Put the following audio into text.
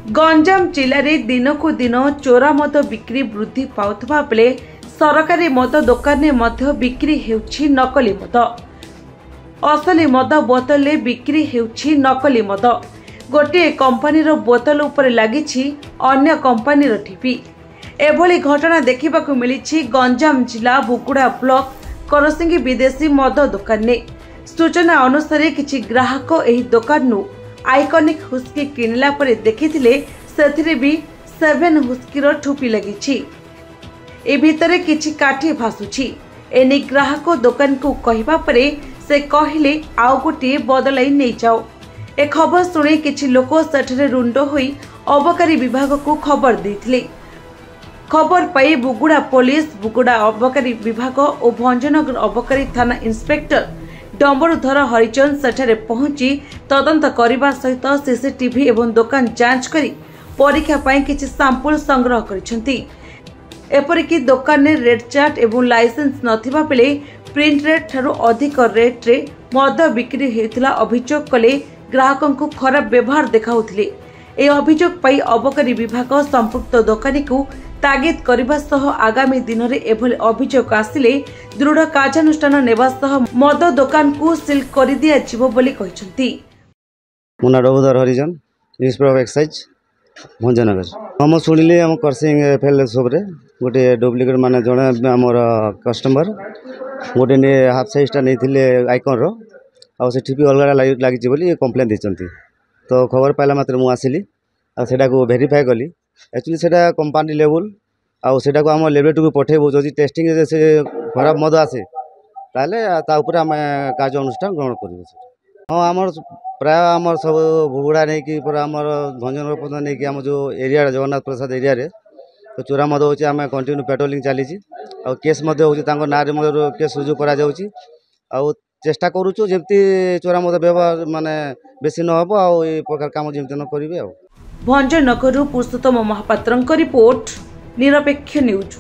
गंजाम जिले में दिनकू दिन चोरा मद बिक्री वृद्धि पाउथबा बेले सरकारी मद दुकान में मध्य बिक्री हेउछि नकली मद। असली मद बोतल बिक्री हेउछि नकली मद। गोटे कंपनी बोतल उपर लागिछि अन्य कंपनी टीपी। एभली घटना देखिबाकू मिलिछि गंजाम जिला बुगुड़ा ब्लॉक करसिंगी विदेशी मद दुकान ने। सूचना अनुसार किछि ग्राहक एही दुकान आइकॉनिक हुस्की किनला परे देखिथिले सेथिरे भी 7 हुस्कीर ठुपी लगिछि। ए भितरे किछि काठी भासुछि। एनी ग्राहक दुकान को कहिबा परे से कहिले आउ गोटे बदलाई नै जाओ। ए खबर सुनी किछि लोक सेठरे रुंड होई अबकारी विभाग को खबर देथिले। खबर पाई बुगुड़ा पुलिस, बुगुड़ा अबकारी विभाग और भंजनगर अबकारी थाना इंस्पेक्टर डंबरुधर हरिचंद सेठारे पहुंची तदंत करने सहित सीसीटीवी एवं दुकान जांच करी परीक्षा पाई किछि सैंपल संग्रह करिसेंती। एपरिकी दुकान ने रेड चार्ट एवं लाइसेंस नथिबा बेले प्रिंट रेट ठारू अधिक रेट रे मद बिक्री हेउथिला अभियोग कले ग्राहकों को खराब व्यवहार देखाउथिले। ए अभियोग पाई अबकारी विभाग संपुक्त दुकानी को तागिद करबा सह आगामी दिन में एभली अभियोग आसिले दृढ़ कार्यानुष्ठान नेबा सह मद दुकान को सील कर दिया जिवो बोली कहिसंती। मुना डबुधर हरिजन इंस्पेक्टर ऑफ एक्साइज भंजनगर। हम सुनिले हम करसिंग एफएल सबरे गोटे डुप्लिकेट माने जणे हमर कस्टमर गोटे ने हाफ साइज टा नैथिले आइकन रो आ से टीपी अलगा लागि बोली कंप्लेन दिचंती। तो खबर पाइला मात्र मु आसिली आ सेटा को वेरीफाई कली। एक्चुअली सेटा कंपनी लेवल आउ सेटा को हम लेबोरेटरी को पठेबो जदि टेस्टिंग से खराब मद आसे ताले ता ऊपर हम कार्य अनुष्ठान ग्रहण करबो। हां हमर प्राय हमर सब बुगुड़ा नै कि पूरा हमर भंजनगर पद नै कि हम जो एरिया जगन्नाथ प्रसाद एरिया रे तो चोरा मद होची हम कंटिन्यू पेट्रोलिंग चली आ केस मद होची तांको नारे मद केस रुजु करा जाउची आ चेष्टा करूछु जेमती चोरा मद व्यवहार माने बेसी न हबो आ ए प्रकार काम जेमती न करिवे। भंजनगर पुरुषोत्तम महापात्रଙ୍କ रिपोर्ट निरपेक्ष न्यूज।